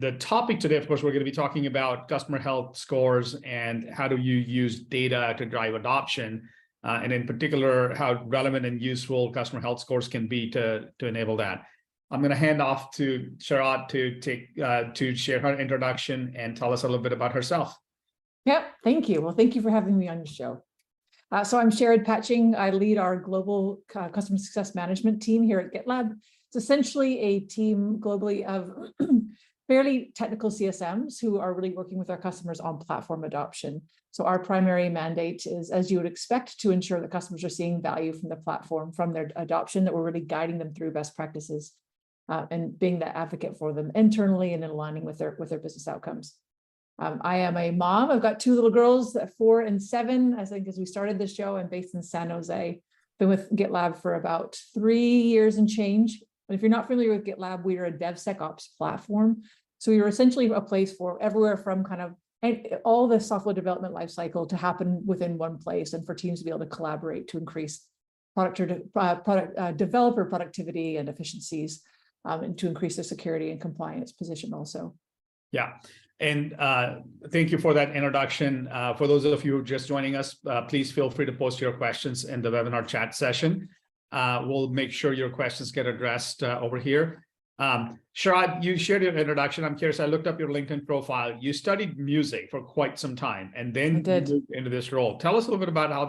The topic today, of course, we're going to be talking about customer health scores and how do you use data to drive adoption, and in particular, how relevant and useful customer health scores can be to enable that. I'm going to hand off to Sherrod to share her introduction and tell us a little bit about herself. Yeah, thank you. Well, thank you for having me on your show. So I'm Sherrod Patching. I lead our global customer success management team here at GitLab. It's essentially a team globally of fairly technical CSMs who are really working with our customers on platform adoption. So our primary mandate is, as you would expect, to ensure that customers are seeing value from the platform, from their adoption, that we're really guiding them through best practices and being the advocate for them internally and in aligning with their business outcomes. I am a mom. I've got two little girls, 4 and 7. I think as we started this show, I'm based in San Jose. Been with GitLab for about 3 years and change. But if you're not familiar with GitLab, we are a DevSecOps platform. So we are essentially a place for everywhere from kind of all the software development lifecycle to happen within one place, and for teams to be able to collaborate to increase developer productivity and efficiencies, and to increase their security and compliance position also. Yeah. And thank you for that introduction. For those of you just joining us, please feel free to post your questions in the webinar chat session. We'll make sure your questions get addressed over here. Sherrod, you shared your introduction. I'm curious, I looked up your LinkedIn profile. You studied music for quite some time and then you moved into this role. Tell us a little bit about how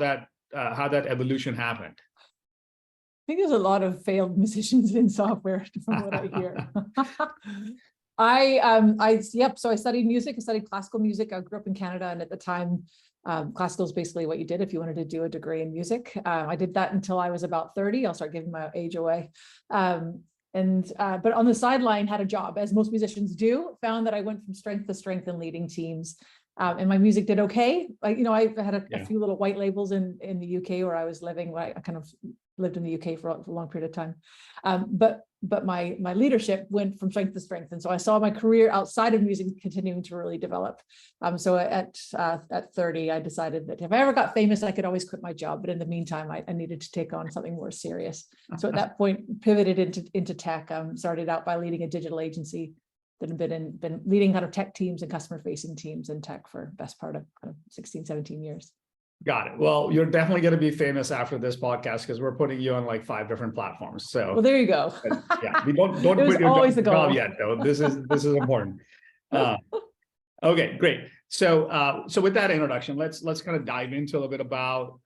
that evolution happened. I think there's a lot of failed musicians in software from what I hear. So I studied music. I studied classical music. I grew up in Canada, and at the time, classical is basically what you did if you wanted to do a degree in music. I did that until I was about 30. I'll start giving my age away. But on the sideline, had a job, as most musicians do. Found that I went from strength to strength in leading teams, and my music did okay. I had a few little white labels in the UK where I was living. I kind of lived in the UK for a long period of time, but my leadership went from strength to strength, and so I saw my career outside of music continuing to really develop. So at 30, I decided that if I ever got famous, I could always quit my job, but in the meantime, I needed to take on something more serious. So at that point, pivoted into tech. Started out by leading a digital agency, that had been leading kind of tech teams and customer-facing teams in tech for the best part of 16, 17 years. Got it. Well, you're definitely going to be famous after this podcast because we're putting you on like 5 different platforms. So, well, there you go. Yeah, we don't quit your job yet, though. This is important. Okay, great. So with that introduction, let's kind of dive into a little bit about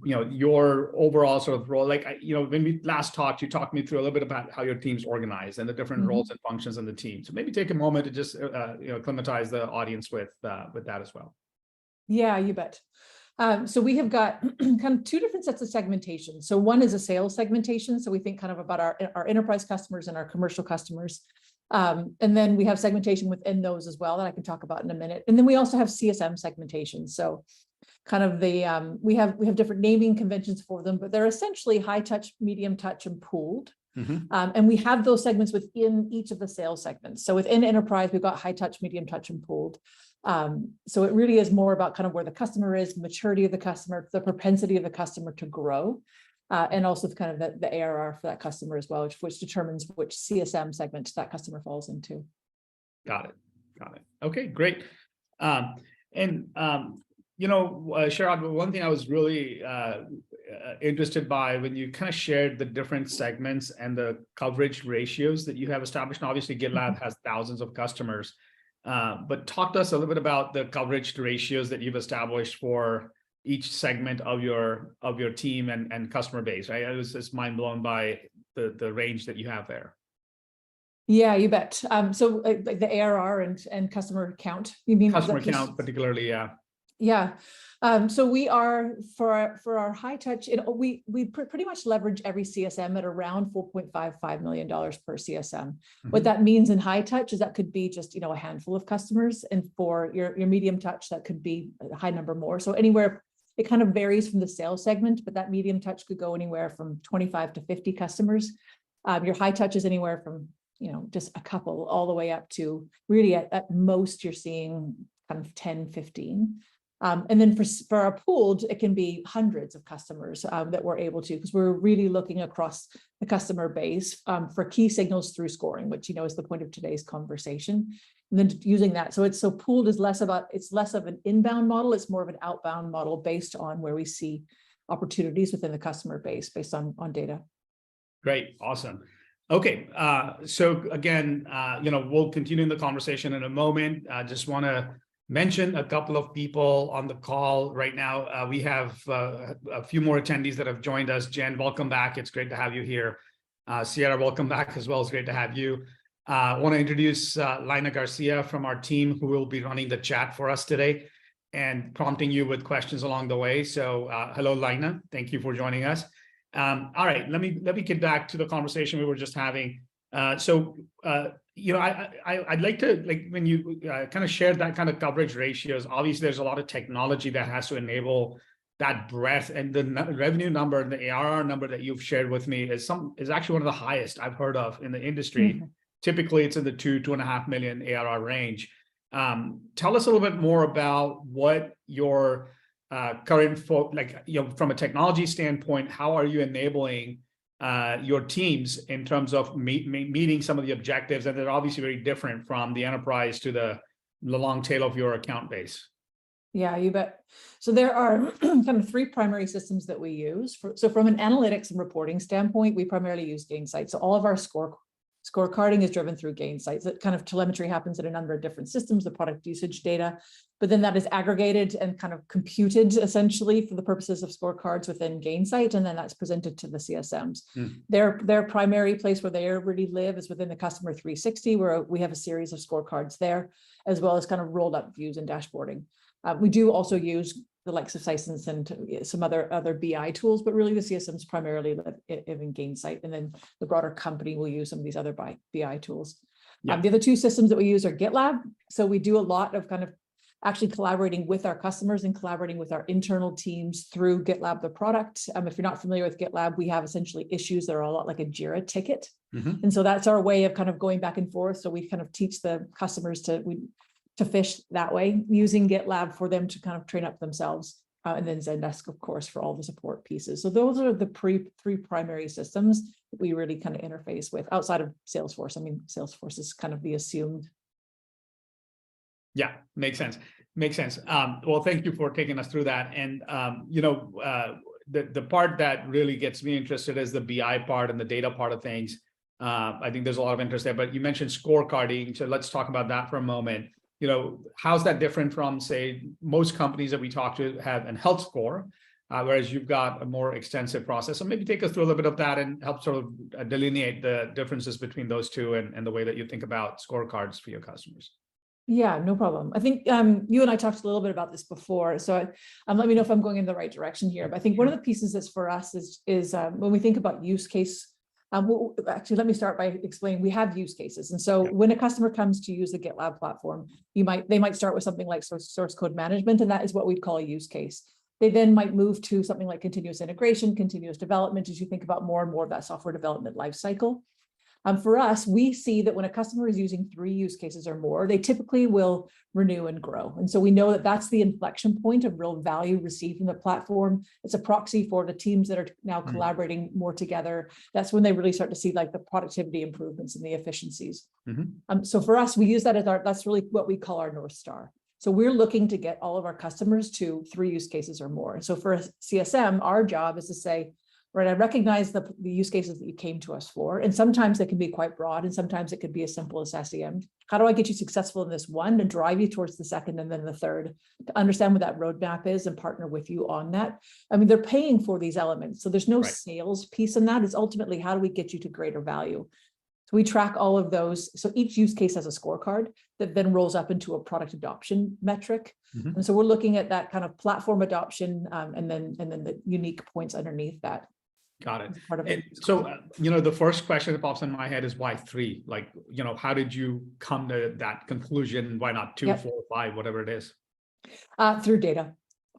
your overall sort of role. Like when we last talked, you talked me through a little bit about how your team's organized and the different roles and functions in the team. So maybe take a moment to just acclimatize the audience with that as well. Yeah, you bet. So we have got kind of 2 different sets of segmentation. So one is a sales segmentation. So we think kind of about our enterprise customers and our commercial customers. And then we have segmentation within those as well that I can talk about in a minute. And then we also have CSM segmentation. So kind of we have different naming conventions for them, but they're essentially high touch, medium touch, and pooled. And we have those segments within each of the sales segments. So within enterprise, we've got high touch, medium touch, and pooled. So it really is more about kind of where the customer is, the maturity of the customer, the propensity of the customer to grow, and also kind of the ARR for that customer as well, which determines which CSM segment that customer falls into. Got it. Okay, great. Sherrod, one thing I was really interested by when you kind of shared the different segments and the coverage ratios that you have established. And obviously, GitLab has thousands of customers. But talk to us a little bit about the coverage ratios that you've established for each segment of your team and customer base. Right? I was just mind blown by the range that you have there. Yeah, you bet. So like the ARR and customer count. You mean customer count particularly? Yeah. Yeah. So we are for our high touch, we pretty much leverage every CSM at around $4.55 million per CSM. What that means in high touch is that could be just a handful of customers, and for your medium touch, that could be a high number more. So anywhere, it kind of varies from the sales segment, but that medium touch could go anywhere from 25 to 50 customers. Your high touch is anywhere from just a couple all the way up to really at most you're seeing kind of 10, 15. And then for our pooled, it can be hundreds of customers that we're able to, because we're really looking across the customer base for key signals through scoring, which, is the point of today's conversation. And then using that. So pooled is less of an inbound model. It's more of an outbound model based on where we see opportunities within the customer base based on data. Great. Awesome. Okay. So again, we'll continue in the conversation in a moment. I just want to mention a couple of people on the call right now. We have a few more attendees that have joined us. Jen, welcome back. It's great to have you here. Sierra, welcome back as well. It's great to have you. I want to introduce Lina Garcia from our team, who will be running the chat for us today and prompting you with questions along the way. So hello, Lina. Thank you for joining us. All right, let me get back to the conversation we were just having. I'd like to, when you kind of shared that kind of coverage ratios, obviously there's a lot of technology that has to enable that breadth, and the revenue number, the ARR number that you've shared with me is actually one of the highest I've heard of in the industry. Mm-hmm. Typically it's in the 2.5 million ARR range. Tell us a little bit more about what your current from a technology standpoint, how are you enabling your teams in terms of meeting some of the objectives, and they're obviously very different from the enterprise to the long tail of your account base. Yeah, you bet. So there are kind of three primary systems that we use. So from an analytics and reporting standpoint, we primarily use Gainsight. So all of our scorecarding is driven through Gainsight. That kind of telemetry happens in a number of different systems, the product usage data, but then that is aggregated and kind of computed essentially for the purposes of scorecards within Gainsight, and then that's presented to the CSMs. Their primary place where they really live is within the Customer 360, where we have a series of scorecards there, as well as kind of rolled up views and dashboarding. We do also use the likes of Sisense and some other BI tools, but really the CSMs primarily live in Gainsight, and then the broader company will use some of these other BI tools. Yeah. The other two systems that we use are GitLab. So we do a lot of kind of actually collaborating with our customers and collaborating with our internal teams through GitLab, the product. If you're not familiar with GitLab, we have essentially issues that are a lot like a Jira ticket. Mm-hmm. And so that's our way of kind of going back and forth. So we kind of teach the customers to fish that way, using GitLab for them to kind of train up themselves, and then Zendesk, of course, for all the support pieces. So those are the three primary systems that we really kind of interface with outside of Salesforce. I mean, Salesforce is kind of the assumed. Yeah, makes sense. Well, thank you for taking us through that. And the part that really gets me interested is the BI part and the data part of things. I think there's a lot of interest there, but you mentioned scorecarding. So let's talk about that for a moment. How's that different from, say, most companies that we talk to have an health score, whereas you've got a more extensive process. So maybe take us through a little bit of that and help sort of delineate the differences between those two and the way that you think about scorecards for your customers. Yeah, no problem. I think you and I talked a little bit about this before, so let me know if I'm going in the right direction here. But I think one of the pieces that's for us is when we think about use case. Actually, let me start by explaining we have use cases. And so when a customer comes to use the GitLab platform, they might start with something like source code management, and that is what we'd call a use case. They then might move to something like continuous integration, continuous development, as you think about more and more of that software development lifecycle. For us, we see that when a customer is using 3 use cases or more, they typically will renew and grow. And so we know that that's the inflection point of real value received from the platform. It's a proxy for the teams that are now collaborating more together. That's when they really start to see like the productivity improvements and the efficiencies. Mm-hmm. So for us, we use that as that's really what we call our North Star. So we're looking to get all of our customers to 3 use cases or more. And so for a CSM, our job is to say, right, I recognize the use cases that you came to us for, and sometimes they can be quite broad, and sometimes it could be as simple as SEM. How do I get you successful in this one and drive you towards the second and then the third, to understand what that roadmap is and partner with you on that? I mean, they're paying for these elements, so there's no sales piece in that. It's ultimately, how do we get you to greater value? So we track all of those. So each use case has a scorecard that then rolls up into a product adoption metric. Mm-hmm. And so we're looking at that kind of platform adoption, and then the unique points underneath that. Got it. So, the first question that pops in my head is why 3? Like, how did you come to that conclusion? Why not 2, 4, 5, whatever it is? Through data,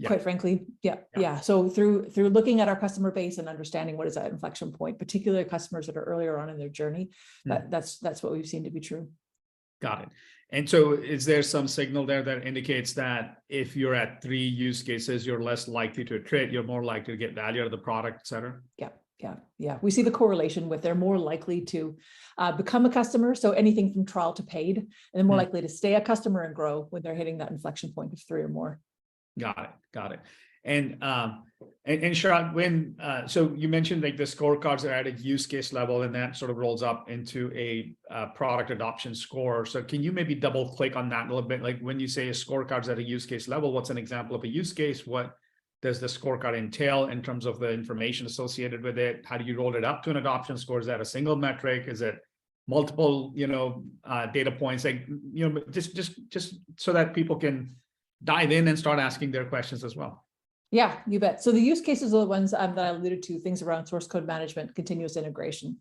quite frankly. Yeah. So through looking at our customer base and understanding what is that inflection point, particularly customers that are earlier on in their journey, that's what we've seen to be true. Got it. And so is there some signal there that indicates that if you're at 3 use cases, you're less likely to attrit, you're more likely to get value out of the product, et cetera? Yeah. We see the correlation with they're more likely to become a customer. So anything from trial to paid, and they're more likely to stay a customer and grow when they're hitting that inflection point of 3 or more. Got it. And Sherrod, when so you mentioned like the scorecards are at a use case level, and that sort of rolls up into a product adoption score. So can you maybe double click on that a little bit? Like when you say a scorecards at a use case level, what's an example of a use case? What does the scorecard entail in terms of the information associated with it? How do you roll it up to an adoption score? Is that a single metric? Is it multiple, data points? Like, just so that people can dive in and start asking their questions as well. Yeah, you bet. So the use cases are the ones that I alluded to, things around source code management, continuous integration.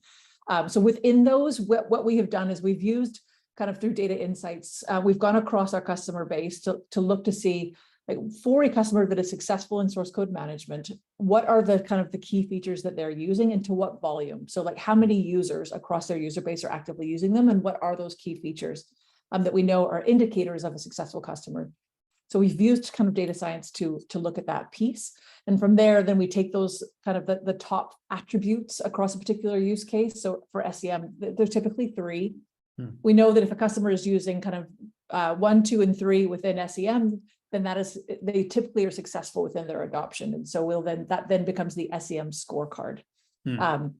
So within those, what we have done is we've used kind of through data insights, we've gone across our customer base to look to see, like, for a customer that is successful in source code management, what are the kind of the key features that they're using and to what volume? So like how many users across their user base are actively using them, and what are those key features that we know are indicators of a successful customer? So we've used kind of data science to look at that piece. And from there, then we take those kind of the top attributes across a particular use case. So for SEM, there's typically 3. We know that if a customer is using kind of 1, 2, and 3 within SEM, then they typically are successful within their adoption. And so that then becomes the SEM scorecard.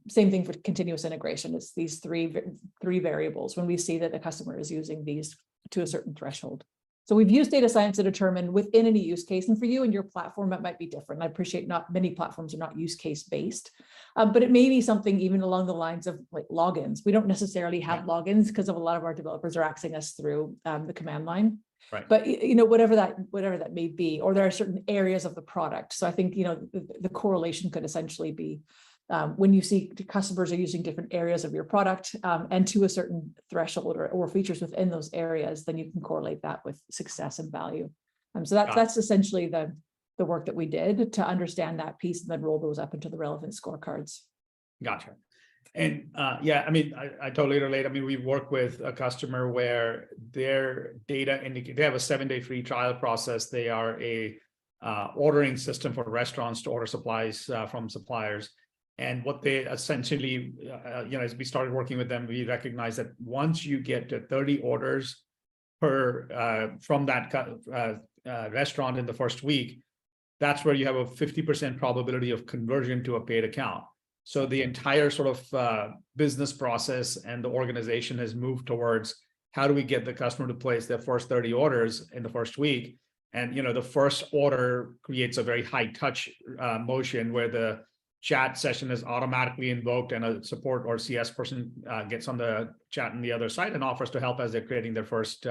Same thing for continuous integration. It's these three variables when we see that the customer is using these to a certain threshold. So we've used data science to determine within any use case, and for you and your platform, it might be different. I appreciate not many platforms are not use case based, but it may be something even along the lines of like logins. We don't necessarily have logins because of a lot of our developers are accessing us through the command line. Right. But whatever that may be, or there are certain areas of the product. So I think the correlation could essentially be when you see customers are using different areas of your product and to a certain threshold or features within those areas, then you can correlate that with success and value. So that's essentially the work that we did to understand that piece and then roll those up into the relevant scorecards. Gotcha. And I totally relate. I mean, we work with a customer where their data indicate they have a 7-day free trial process. They are a ordering system for restaurants to order supplies from suppliers. And what they essentially, as we started working with them, we recognized that once you get to 30 orders from that restaurant in the first week, that's where you have a 50% probability of conversion to a paid account. So the entire sort of business process and the organization has moved towards how do we get the customer to place their first 30 orders in the first week? And the first order creates a very high touch motion where the chat session is automatically invoked and a support or CS person gets on the chat on the other side and offers to help as they're creating their first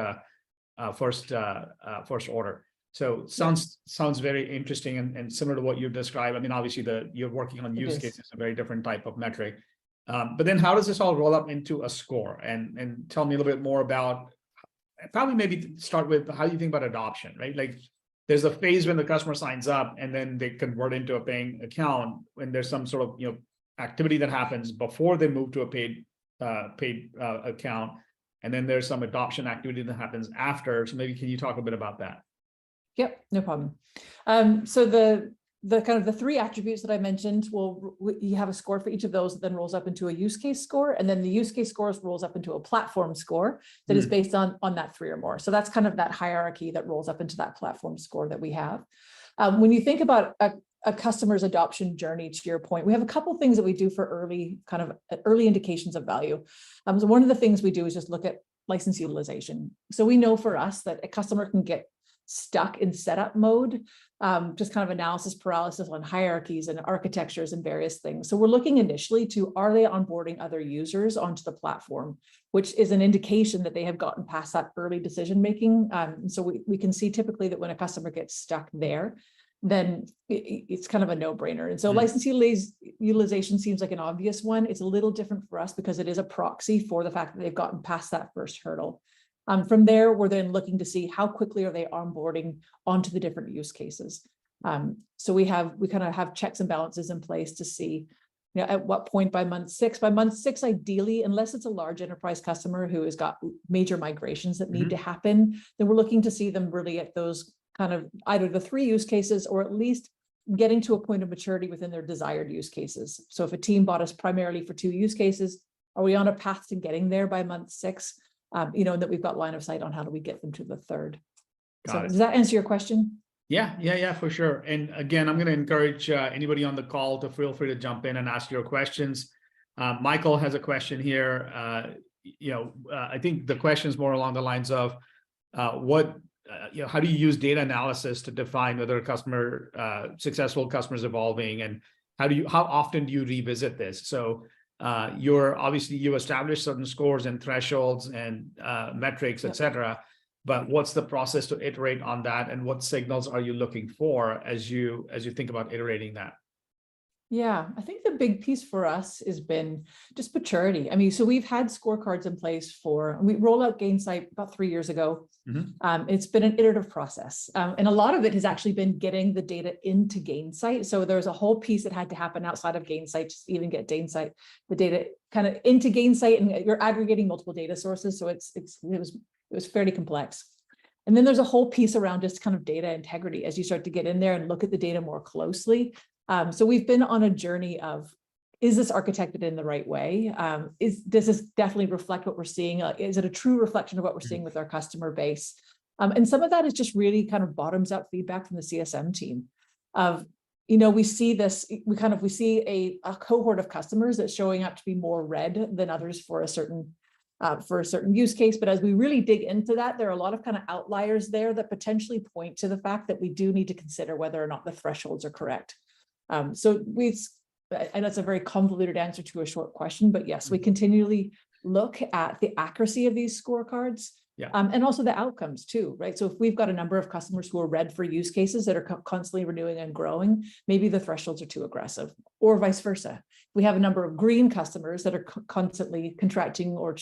order. So sounds very interesting and similar to what you described. I mean, obviously you're working on use cases, a very different type of metric. But then how does this all roll up into a score? And tell me a little bit more about, probably maybe start with how you think about adoption, right? Like there's a phase when the customer signs up and then they convert into a paying account when there's some sort of activity that happens before they move to a paid account. And then there's some adoption activity that happens after. So maybe can you talk a bit about that? Yep, no problem. So the kind of the 3 attributes that I mentioned, you have a score for each of those that then rolls up into a use case score, and then the use case scores rolls up into a platform score that is based on that 3 or more. So that's kind of that hierarchy that rolls up into that platform score that we have. When you think about a customer's adoption journey, to your point, we have a couple of things that we do for early indications of value. So one of the things we do is just look at license utilization. So we know for us that a customer can get stuck in setup mode, just kind of analysis paralysis on hierarchies and architectures and various things. So we're looking initially to, are they onboarding other users onto the platform, which is an indication that they have gotten past that early decision-making. So we can see typically that when a customer gets stuck there, then it's kind of a no-brainer. And so license utilization seems like an obvious one. It's a little different for us because it is a proxy for the fact that they've gotten past that first hurdle. From there, we're then looking to see how quickly are they onboarding onto the different use cases. So we kind of have checks and balances in place to see at what point by month 6? By month 6, ideally, unless it's a large enterprise customer who has got major migrations that need to happen, then we're looking to see them really at those kind of either the 3 use cases or at least getting to a point of maturity within their desired use cases. So if a team bought us primarily for 2 use cases, are we on a path to getting there by month 6? And that we've got line of sight on how do we get them to the 3rd. So does that answer your question? Yeah, for sure. And again, I'm going to encourage anybody on the call to feel free to jump in and ask your questions. Michael has a question here. I think the question is more along the lines of how do you use data analysis to define whether a successful customer is evolving, and how often do you revisit this? So you establish certain scores and thresholds and metrics, etc. But what's the process to iterate on that, and what signals are you looking for as you think about iterating that? Yeah, I think the big piece for us has been just maturity. I mean, so we've had scorecards in place we rolled out Gainsight about 3 years ago. It's been an iterative process. And a lot of it has actually been getting the data into Gainsight. So there's a whole piece that had to happen outside of Gainsight, just even get Gainsight, the data kind of into Gainsight, and you're aggregating multiple data sources. So it was fairly complex. And then there's a whole piece around just kind of data integrity as you start to get in there and look at the data more closely. So we've been on a journey of, is this architected in the right way? Does this definitely reflect what we're seeing? Is it a true reflection of what we're seeing with our customer base? And some of that is just really kind of bottoms up feedback from the CSM team of, we see this, we see a cohort of customers that's showing up to be more red than others for a certain use case. But as we really dig into that, there are a lot of kind of outliers there that potentially point to the fact that we do need to consider whether or not the thresholds are correct. So I know it's a very convoluted answer to a short question, but yes, we continually look at the accuracy of these scorecards, and also the outcomes too, right? So if we've got a number of customers who are red for use cases that are constantly renewing and growing, maybe the thresholds are too aggressive, or vice versa. We have a number of green customers that are constantly contracting or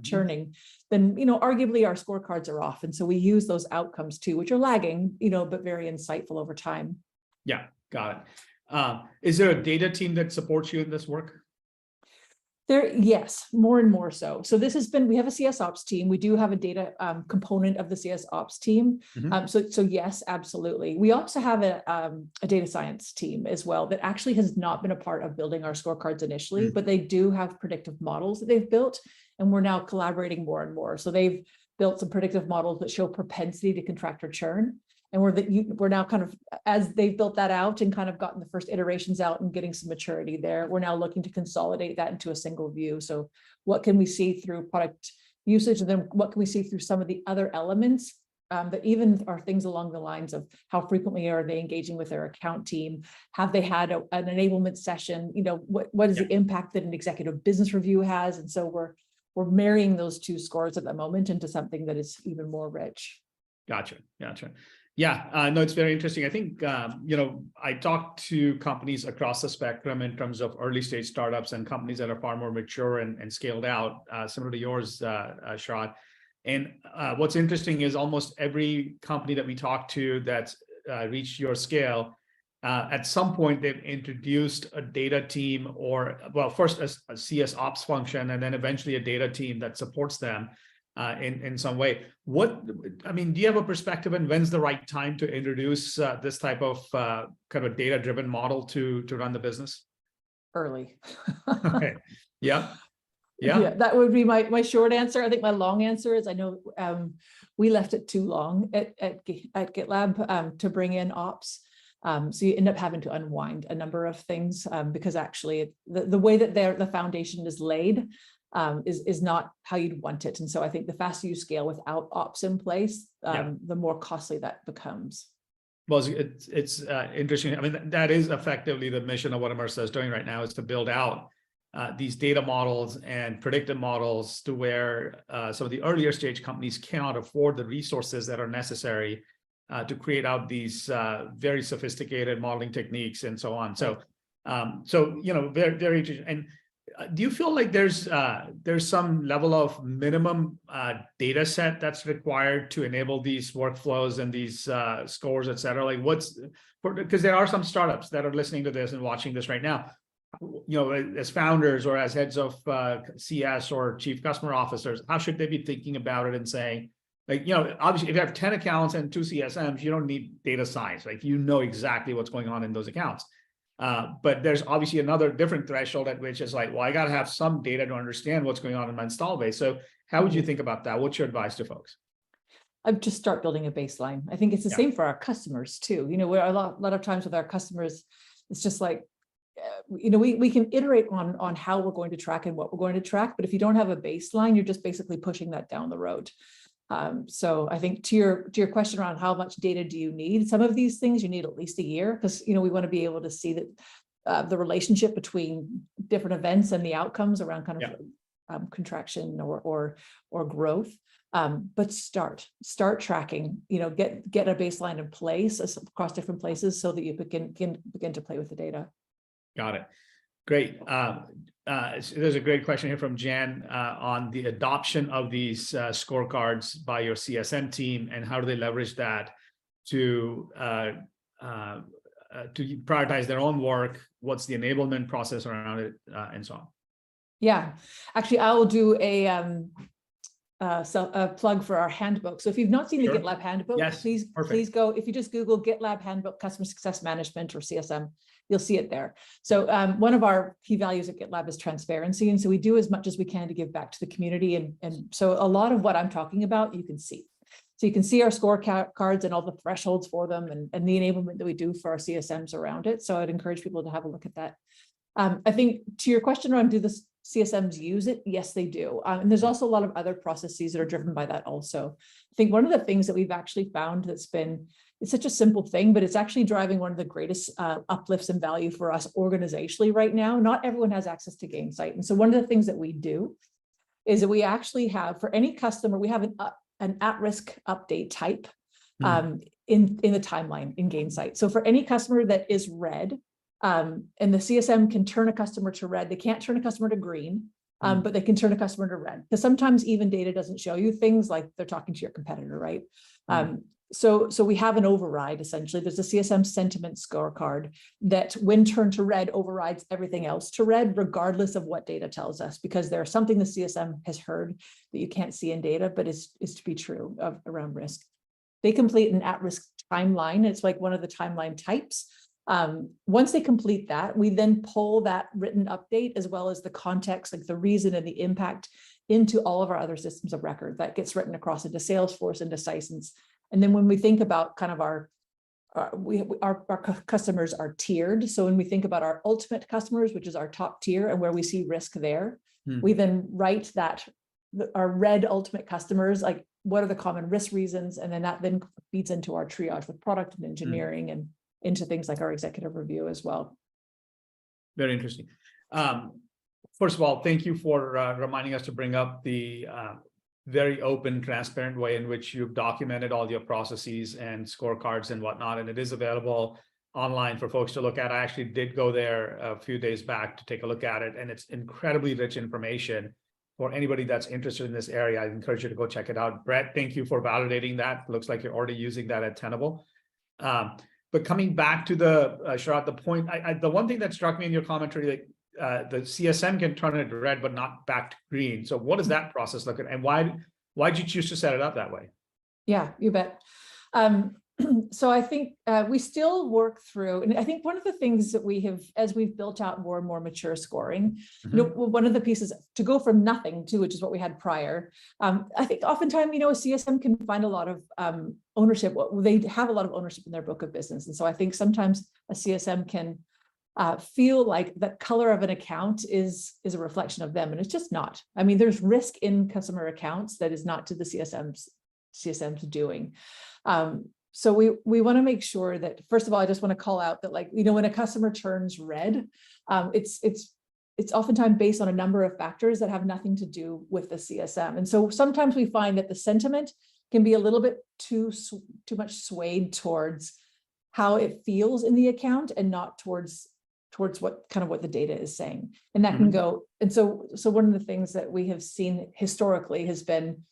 churning, then, arguably our scorecards are off. And so we use those outcomes too, which are lagging, but very insightful over time. Yeah, got it. Is there a data team that supports you in this work? Yes, more and more so. So we have a CS ops team. We do have a data component of the CS ops team. So yes, absolutely. We also have a data science team as well that actually has not been a part of building our scorecards initially, but they do have predictive models that they've built, and we're now collaborating more and more. So they've built some predictive models that show propensity to contract or churn. And we're now kind of, as they've built that out and kind of gotten the first iterations out and getting some maturity there, we're now looking to consolidate that into a single view. So what can we see through product usage, and then what can we see through some of the other elements that even are things along the lines of how frequently are they engaging with their account team? Have they had an enablement session? What is the impact that an executive business review has? And so we're marrying those two scores at the moment into something that is even more rich. Gotcha. Yeah, no, it's very interesting. I think, I talk to companies across the spectrum in terms of early stage startups and companies that are far more mature and scaled out, similar to yours, Sherrod. And what's interesting is almost every company that we talk to that's reached your scale, at some point they've introduced a data team first a CS ops function, and then eventually a data team that supports them in some way. Do you have a perspective on when's the right time to introduce this type of kind of data-driven model to run the business? Early. Okay. Yeah, that would be my short answer. I think my long answer is I know we left it too long at GitLab to bring in ops. So you end up having to unwind a number of things because actually the way that the foundation is laid is not how you'd want it. And so I think the faster you scale without ops in place, the more costly that becomes. Well, it's interesting. I mean, that is effectively the mission of what Immersa is doing right now, is to build out these data models and predictive models to where some of the earlier stage companies cannot afford the resources that are necessary to create out these very sophisticated modeling techniques and so on. So, very, very interesting. And do you feel like there's some level of minimum data set that's required to enable these workflows and these scores, et cetera? Like because there are some startups that are listening to this and watching this right now. as founders or as heads of CS or chief customer officers, how should they be thinking about it and saying, like, obviously, if you have 10 accounts and 2 CSMs, you don't need data science, like, exactly what's going on in those accounts. But there's obviously another different threshold at which is like, well, I got to have some data to understand what's going on in my install base. So how would you think about that? What's your advice to folks? I'd just start building a baseline. I think it's the same for our customers too. Where a lot of times with our customers, it's just like, we can iterate on how we're going to track and what we're going to track, but if you don't have a baseline, you're just basically pushing that down the road. So I think to your question around how much data do you need, some of these things you need at least a year, because we want to be able to see that the relationship between different events and the outcomes around kind of contraction or growth. But start tracking, get a baseline in place across different places so that you can begin to play with the data. Got it. Great. There's a great question here from Jan on the adoption of these scorecards by your CSM team, and how do they leverage that to prioritize their own work? What's the enablement process around it, and so on? Yeah, actually, I will do a plug for our handbook. So if you've not seen the GitLab handbook, please go. If you just Google GitLab handbook, customer success management, or CSM, you'll see it there. So one of our key values at GitLab is transparency. And so we do as much as we can to give back to the community. And so a lot of what I'm talking about, you can see. So you can see our scorecards and all the thresholds for them and the enablement that we do for our CSMs around it. So I'd encourage people to have a look at that. I think to your question around, do the CSMs use it? Yes, they do. And there's also a lot of other processes that are driven by that also. I think one of the things that we've actually found it's such a simple thing, but it's actually driving one of the greatest uplifts in value for us organizationally right now. Not everyone has access to Gainsight. And so one of the things that we do is that we actually have, for any customer, we have an at-risk update type in the timeline in Gainsight. So for any customer that is red, and the CSM can turn a customer to red, they can't turn a customer to green, but they can turn a customer to red. Because sometimes even data doesn't show you things, like they're talking to your competitor, right? So we have an override, essentially. There's a CSM sentiment scorecard that, when turned to red, overrides everything else to red, regardless of what data tells us, because there's something the CSM has heard that you can't see in data, but is to be true around risk. They complete an at-risk timeline. It's like one of the timeline types. Once they complete that, we then pull that written update as well as the context, like the reason and the impact, into all of our other systems of record. That gets written across into Salesforce, into Sysons. And then when we think about kind of our customers are tiered. So when we think about our ultimate customers, which is our top tier and where we see risk there, we then write that our red ultimate customers, like what are the common risk reasons? And then that then feeds into our triage with product and engineering and into things like our executive review as well. Very interesting. First of all, thank you for reminding us to bring up the very open, transparent way in which you've documented all your processes and scorecards and whatnot. And it is available online for folks to look at. I actually did go there a few days back to take a look at it, and it's incredibly rich information for anybody that's interested in this area. I encourage you to go check it out. Brett, thank you for validating that. Looks like you're already using that at Tenable. But coming back to Sherrod, the point, the one thing that struck me in your commentary, like, the CSM can turn it red, but not back to green. So what does that process look like? And why'd you choose to set it up that way? Yeah, you bet. So I think we still work through, and I think one of the things that we have, as we've built out more and more mature scoring, one of the pieces to go from nothing to, which is what we had prior. I think oftentimes, a CSM can find a lot of ownership. They have a lot of ownership in their book of business. And so I think sometimes a CSM can feel like the color of an account is a reflection of them. And it's just not. I mean, there's risk in customer accounts that is not to the CSM's doing. So we want to make sure that, first of all, I just want to call out that, like, when a customer turns red, it's oftentimes based on a number of factors that have nothing to do with the CSM. And so sometimes we find that the sentiment can be a little bit too much swayed towards how it feels in the account and not towards what the data is saying. And that can go. And so one of the things that we have seen historically has been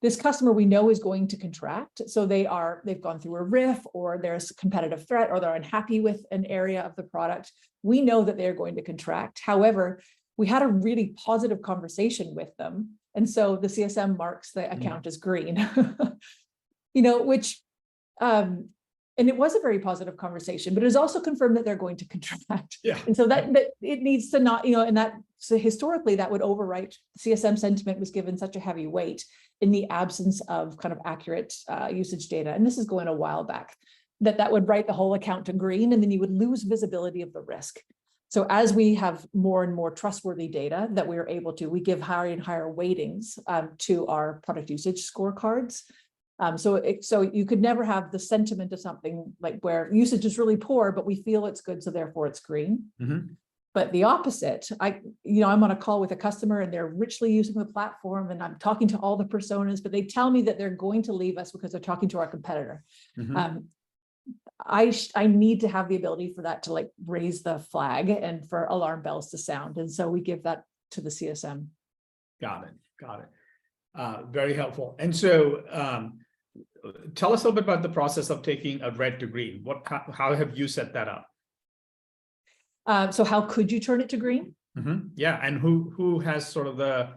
this customer we know is going to contract. So they've gone through a RIF, or there's a competitive threat, or they're unhappy with an area of the product. We know that they're going to contract. However, we had a really positive conversation with them. And so the CSM marks the account as green, which, and it was a very positive conversation, but it was also confirmed that they're going to contract. Yeah. And so that it needs to not, and that, so historically that would overwrite. CSM sentiment was given such a heavy weight in the absence of kind of accurate usage data. And this is going a while back, that would write the whole account to green, and then you would lose visibility of the risk. So as we have more and more trustworthy data that we are able to, we give higher and higher weightings to our product usage scorecards. So you could never have the sentiment of something like where usage is really poor, but we feel it's good, so therefore it's green. Mm-hmm. But the opposite, I'm on a call with a customer and they're richly using the platform, and I'm talking to all the personas, but they tell me that they're going to leave us because they're talking to our competitor. Mm-hmm. I need to have the ability for that to like raise the flag and for alarm bells to sound. And so we give that to the CSM. Got it. Very helpful. And so tell us a little bit about the process of taking a red to green. How have you set that up? So how could you turn it to green? Mm-hmm. Yeah, and who has sort of the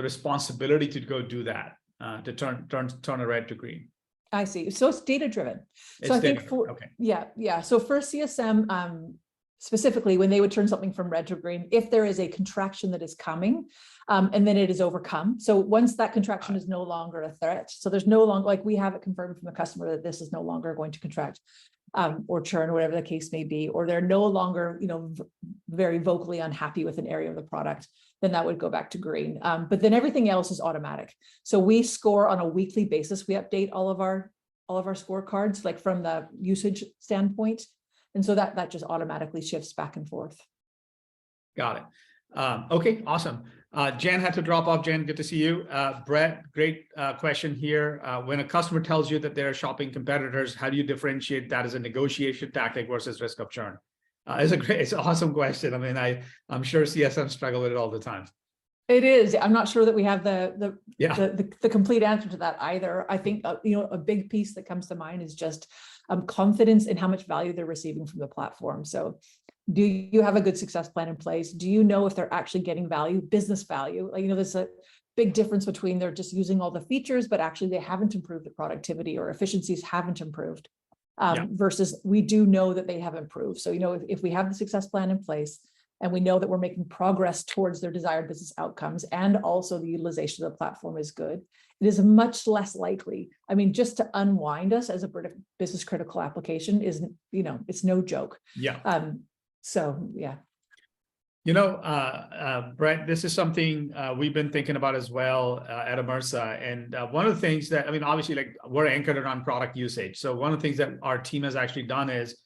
responsibility to go do that, to turn a red to green? I see. So it's data driven. So I think So for CSM, specifically when they would turn something from red to green, if there is a contraction that is coming, and then it is overcome. So once that contraction is no longer a threat, so there's no longer, like we have it confirmed from the customer that this is no longer going to contract, or churn, or whatever the case may be, or they're no longer, very vocally unhappy with an area of the product, then that would go back to green. But then everything else is automatic. So we score on a weekly basis. We update all of our scorecards, like from the usage standpoint. And so that just automatically shifts back and forth. Got it. Okay, awesome. Jen had to drop off. Jen, good to see you. Brett, great question here. When a customer tells you that they're shopping competitors, how do you differentiate that as a negotiation tactic versus risk of churn? It's an awesome question. I mean, I'm sure CSMs struggle with it all the time. It is. I'm not sure that we have the complete answer to that either. I think a big piece that comes to mind is just confidence in how much value they're receiving from the platform. So do you have a good success plan in place? Do you know if they're actually getting value, business value? There's a big difference between they're just using all the features, but actually they haven't improved the productivity or efficiencies haven't improved, versus we do know that they have improved. So, if we have the success plan in place and we know that we're making progress towards their desired business outcomes, and also the utilization of the platform is good, it is much less likely. I mean, just to unwind us as a business critical application is, it's no joke. Yeah. So, yeah. Brett, this is something we've been thinking about as well at Immersa. And one of the things that, obviously, like we're anchored around product usage. So one of the things that our team has actually done is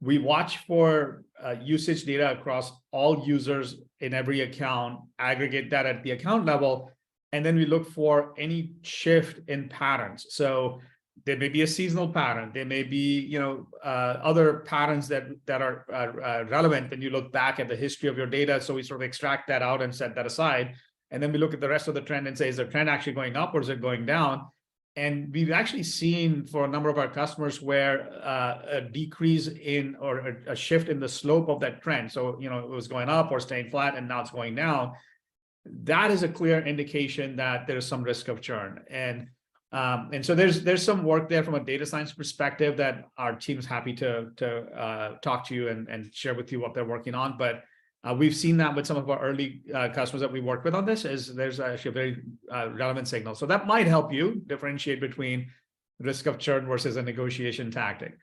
we watch for usage data across all users in every account, aggregate that at the account level, and then we look for any shift in patterns. So there may be a seasonal pattern. There may be, other patterns that are relevant. Then you look back at the history of your data. So we sort of extract that out and set that aside. And then we look at the rest of the trend and say, is the trend actually going up or is it going down? And we've actually seen for a number of our customers where a decrease in or a shift in the slope of that trend. So, it was going up or staying flat and now it's going down. That is a clear indication that there is some risk of churn. And so there's some work there from a data science perspective that our team is happy to talk to you and share with you what they're working on. But we've seen that with some of our early customers that we work with on this, is there's actually a very relevant signal. So that might help you differentiate between risk of churn versus a negotiation tactic.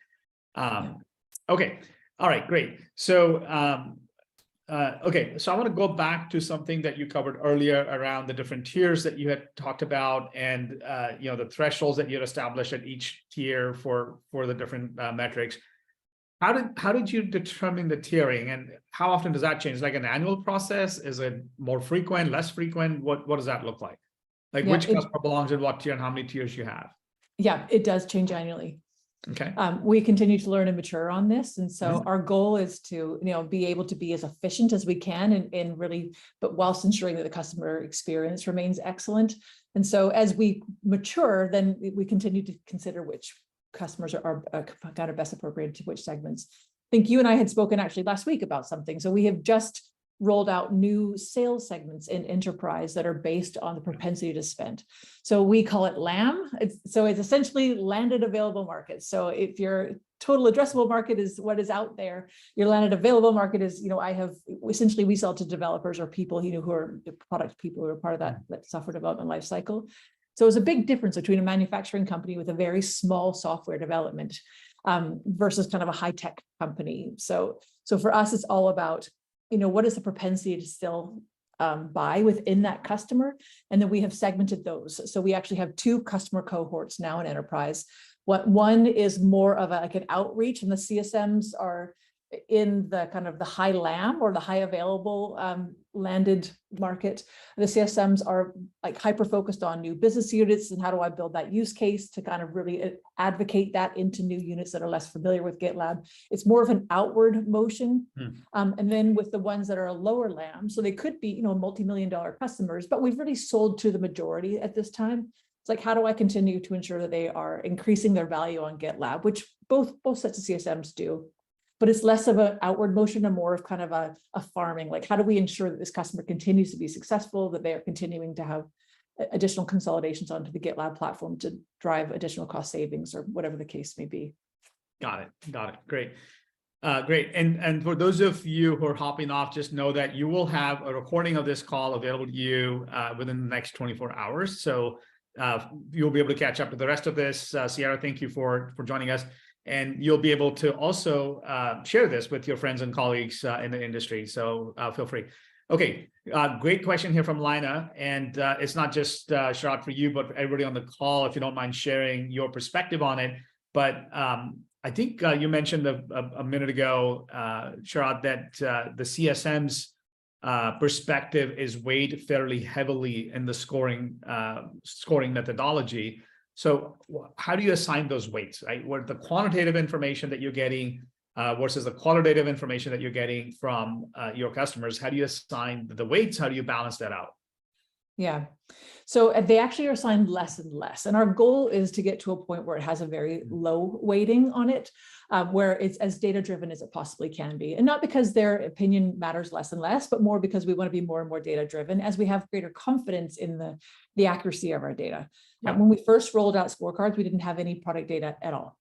Okay, all right, great. So okay, so I want to go back to something that you covered earlier around the different tiers that you had talked about, and the thresholds that you had established at each tier for the different metrics. How did you determine the tiering, and how often does that change? Like an annual process? Is it more frequent, less frequent? What does that look like? Like which customer belongs in what tier and how many tiers you have? Yeah, it does change annually. Okay. We continue to learn and mature on this. And so our goal is to, be able to be as efficient as we can and really, but whilst ensuring that the customer experience remains excellent. And so as we mature, then we continue to consider which customers are kind of best appropriated to which segments. I think you and I had spoken actually last week about something. So we have just rolled out new sales segments in enterprise that are based on the propensity to spend. So we call it LAM. It's essentially landed available market. So if your total addressable market is what is out there, your landed available market is, essentially we sell to developers or people, who are the product people who are part of that software development life cycle. So it's a big difference between a manufacturing company with a very small software development versus kind of a high-tech company. So for us, it's all about, what is the propensity to still buy within that customer? And then we have segmented those. So we actually have 2 customer cohorts now in enterprise. One is more of an outreach, and the CSMs are in the kind of the high LAM or the high available landed market. The CSMs are like hyper focused on new business units and how do I build that use case to kind of really advocate that into new units that are less familiar with GitLab. It's more of an outward motion. And then with the ones that are a lower LAM, so they could be, multi-million-dollar customers, but we've really sold to the majority at this time. It's like, how do I continue to ensure that they are increasing their value on GitLab, which both sets of CSMs do. But it's less of an outward motion and more of kind of a farming. Like, how do we ensure that this customer continues to be successful, that they are continuing to have additional consolidations onto the GitLab platform to drive additional cost savings or whatever the case may be. Got it. Great. Great. And for those of you who are hopping off, just know that you will have a recording of this call available to you within the next 24 hours. So you'll be able to catch up with the rest of this. Sierra, thank you for joining us. And you'll be able to also share this with your friends and colleagues in the industry. So feel free. Okay, great question here from Lina. And it's not just Sherrod for you, but for everybody on the call, if you don't mind sharing your perspective on it. But I think you mentioned a minute ago, Sherrod, that the CSM's perspective is weighed fairly heavily in the scoring methodology. So how do you assign those weights, right? What the quantitative information that you're getting versus the qualitative information that you're getting from your customers, how do you assign the weights? How do you balance that out? Yeah. So they actually are assigned less and less. And our goal is to get to a point where it has a very low weighting on it, where it's as data-driven as it possibly can be. And not because their opinion matters less and less, but more because we want to be more and more data-driven as we have greater confidence in the accuracy of our data. Yeah. When we first rolled out Scorecards, we didn't have any product data at all.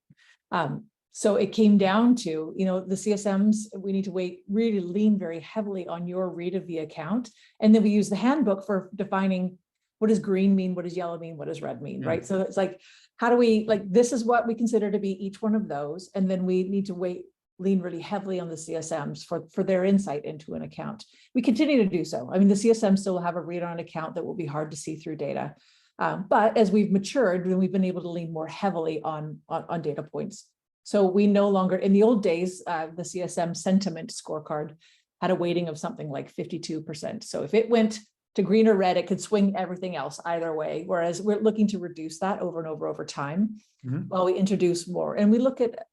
So it came down to, the CSMs, we need to really lean very heavily on your read of the account. And then we use the handbook for defining what does green mean, what does yellow mean, what does red mean, right? So it's like, how do we, this is what we consider to be each one of those. And then we need to lean really heavily on the CSMs for their insight into an account. We continue to do so. I mean, the CSMs still have a read on an account that will be hard to see through data. But as we've matured, then we've been able to lean more heavily on data points. So we no longer, in the old days, the CSM sentiment scorecard had a weighting of something like 52%. So if it went to green or red, it could swing everything else either way. Whereas we're looking to reduce that over and over time while we introduce more. And we look at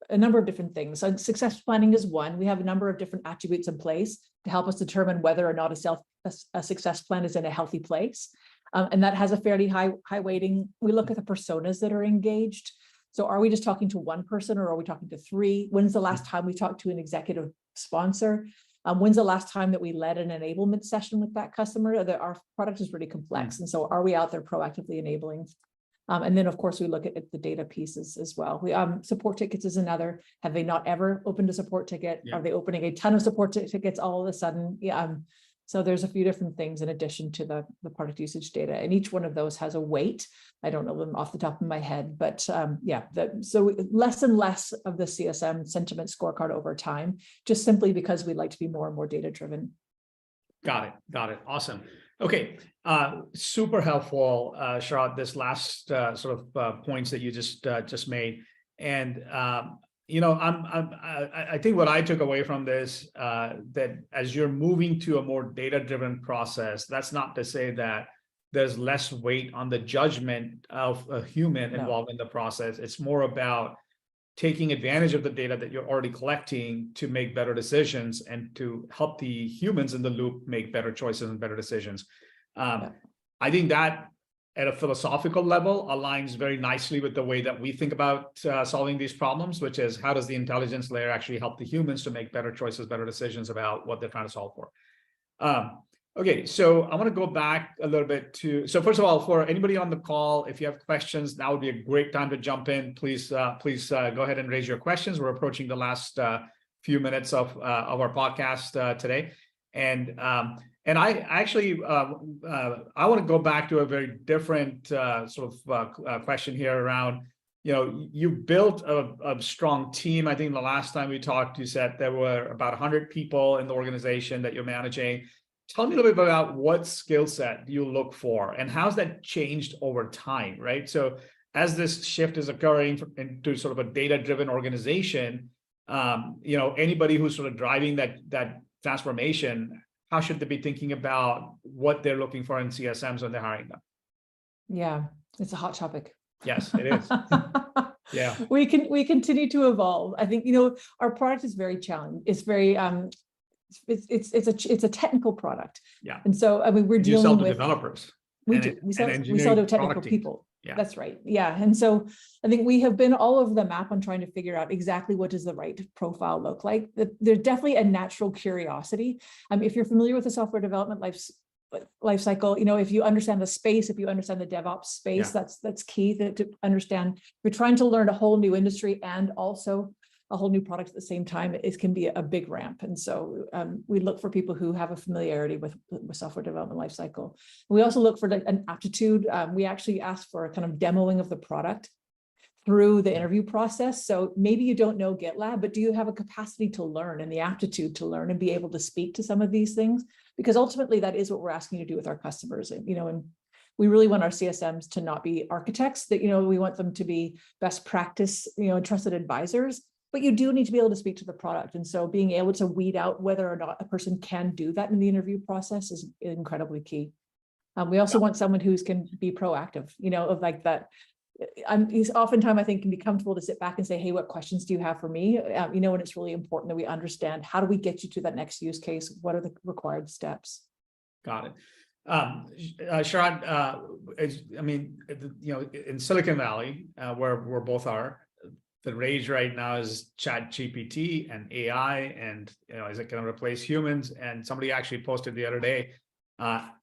a number of different things. So success planning is one. We have a number of different attributes in place to help us determine whether or not a success plan is in a healthy place. And that has a fairly high weighting. We look at the personas that are engaged. So are we just talking to one person or are we talking to 3? When's the last time we talked to an executive sponsor? When's the last time that we led an enablement session with that customer? Our product is really complex. And so are we out there proactively enabling? And then, of course, we look at the data pieces as well. Support tickets is another. Have they not ever opened a support ticket? Are they opening a ton of support tickets all of a sudden? So there's a few different things in addition to the product usage data, and each one of those has a weight. I don't know them off the top of my head, but so less and less of the CSM sentiment scorecard over time, just simply because we'd like to be more and more data driven. Got it. Awesome. Okay. Super helpful, Sherrod, this last sort of points that you just made. And I think what I took away from this, that as you're moving to a more data-driven process, that's not to say that there's less weight on the judgment of a human involved in the process. It's more about taking advantage of the data that you're already collecting to make better decisions and to help the humans in the loop make better choices and better decisions. I think that at a philosophical level aligns very nicely with the way that we think about solving these problems, which is how does the intelligence layer actually help the humans to make better choices, better decisions about what they're trying to solve for. Okay, so I want to go back a little bit to, so first of all, for anybody on the call, if you have questions, now would be a great time to jump in. Please go ahead and raise your questions. We're approaching the last few minutes of our podcast today. And I actually, I want to go back to a very different sort of question here around, you built a strong team. I think the last time we talked, you said there were about 100 people in the organization that you're managing. Tell me a little bit about what skill set you look for and how's that changed over time, right? So as this shift is occurring into sort of a data-driven organization, anybody who's sort of driving that transformation, how should they be thinking about what they're looking for in CSMs when they're hiring them? Yeah, it's a hot topic. Yes, it is. Yeah, we continue to evolve. I think our product is very challenging. It's very it's a technical product. Yeah, and so I mean we're dealing with developers. We sell to technical people. Yeah, that's right. Yeah, and so I think we have been all over the map on trying to figure out exactly what does the right profile look like. There's definitely a natural curiosity. If you're familiar with the software development life cycle, if you understand the space, if you understand the DevOps space, that's key to understand. We're trying to learn a whole new industry and also a whole new product at the same time. It can be a big ramp. And so we look for people who have a familiarity with software development lifecycle. We also look for an aptitude. We actually ask for a kind of demoing of the product through the interview process. So maybe you don't know GitLab, but do you have a capacity to learn and the aptitude to learn and be able to speak to some of these things? Because ultimately that is what we're asking you to do with our customers. And, and we really want our CSMs to not be architects, that, we want them to be best practice, trusted advisors. But you do need to be able to speak to the product. And so being able to weed out whether or not a person can do that in the interview process is incredibly key. We also want someone who can be proactive, of like that. He's oftentimes, I think, can be comfortable to sit back and say, hey, what questions do you have for me? And it's really important that we understand, how do we get you to that next use case? What are the required steps? Got it. Sherrod, in Silicon Valley, where we both are, the rage right now is ChatGPT and AI, and is it going to replace humans? And somebody actually posted the other day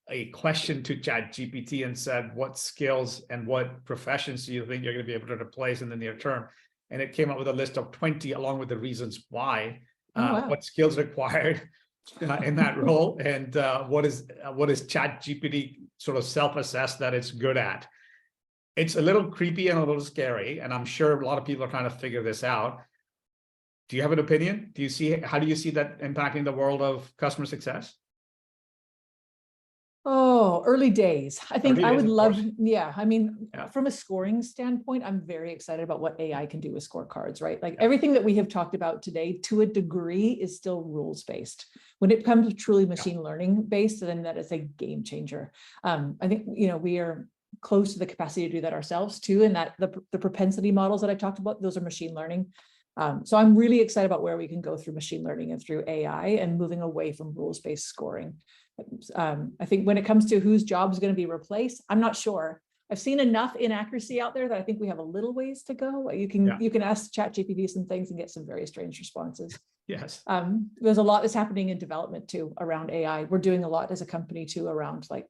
a question to ChatGPT and said, what skills and what professions do you think you're going to be able to replace in the near term? And it came up with a list of 20 along with the reasons why, what skills required in that role, and what is ChatGPT sort of self-assessed that it's good at. It's a little creepy and a little scary, and I'm sure a lot of people are trying to figure this out. Do you have an opinion? How do you see that impacting the world of customer success? Oh, early days. I think I would love, from a scoring standpoint, I'm very excited about what AI can do with scorecards, right? Like everything that we have talked about today, to a degree, is still rules-based. When it comes to truly machine learning based, then that is a game changer. I think, we are close to the capacity to do that ourselves too, and that the propensity models that I talked about, those are machine learning. So I'm really excited about where we can go through machine learning and through AI and moving away from rules-based scoring. I think when it comes to whose job is going to be replaced, I'm not sure. I've seen enough inaccuracy out there that I think we have a little ways to go. You can ask ChatGPT some things and get some very strange responses. Yes. There's a lot that's happening in development too around AI. We're doing a lot as a company too around like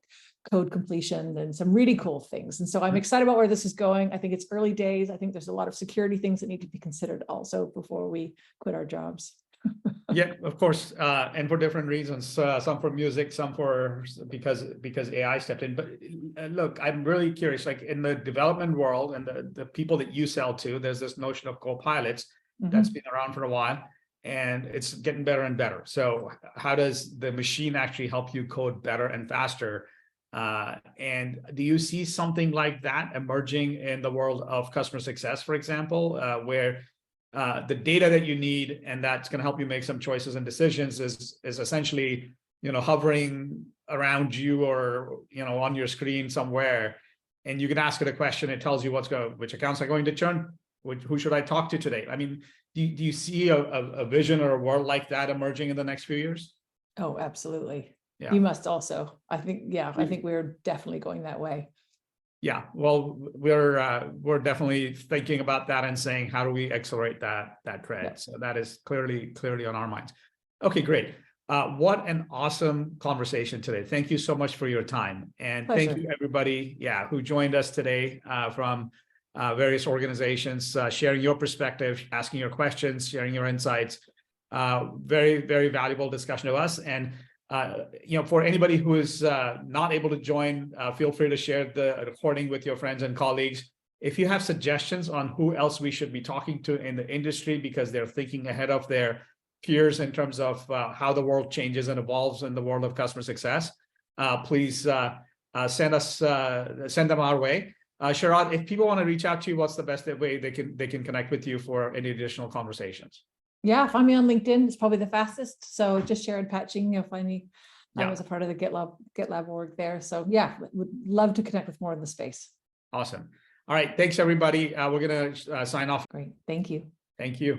code completion and some really cool things. And so I'm excited about where this is going. I think it's early days. I think there's a lot of security things that need to be considered also before we quit our jobs. Yeah, of course, and for different reasons. Some for music, some for because AI stepped in. But look, I'm really curious. Like in the development world and the people that you sell to, there's this notion of co-pilots that's been around for a while, and it's getting better and better. So how does the machine actually help you code better and faster? And do you see something like that emerging in the world of customer success, for example, where the data that you need and that's going to help you make some choices and decisions is essentially, hovering around you or, on your screen somewhere, and you can ask it a question. It tells you which accounts are going to churn, who should I talk to today? I mean, do you see a vision or a world like that emerging in the next few years? Oh, absolutely. Yeah. You must also. I think we're definitely going that way. Yeah, well, we're definitely thinking about that and saying, how do we accelerate that thread? Yep. So that is clearly on our minds. Okay, great. What an awesome conversation today. Thank you so much for your time. And Pleasure. thank you everybody, who joined us today from various organizations, sharing your perspective, asking your questions, sharing your insights. Very, very valuable discussion to us. And for anybody who is not able to join, feel free to share the recording with your friends and colleagues. If you have suggestions on who else we should be talking to in the industry because they're thinking ahead of their peers in terms of how the world changes and evolves in the world of customer success, please send them our way. Sherrod, if people want to reach out to you, what's the best way they can connect with you for any additional conversations? Yeah, find me on LinkedIn. It's probably the fastest. So just Sherrod Patching, you'll find me. I was a part of the GitLab org there. So yeah, would love to connect with more in the space. Awesome. All right. Thanks, everybody. We're going to sign off. Great. Thank you. Thank you.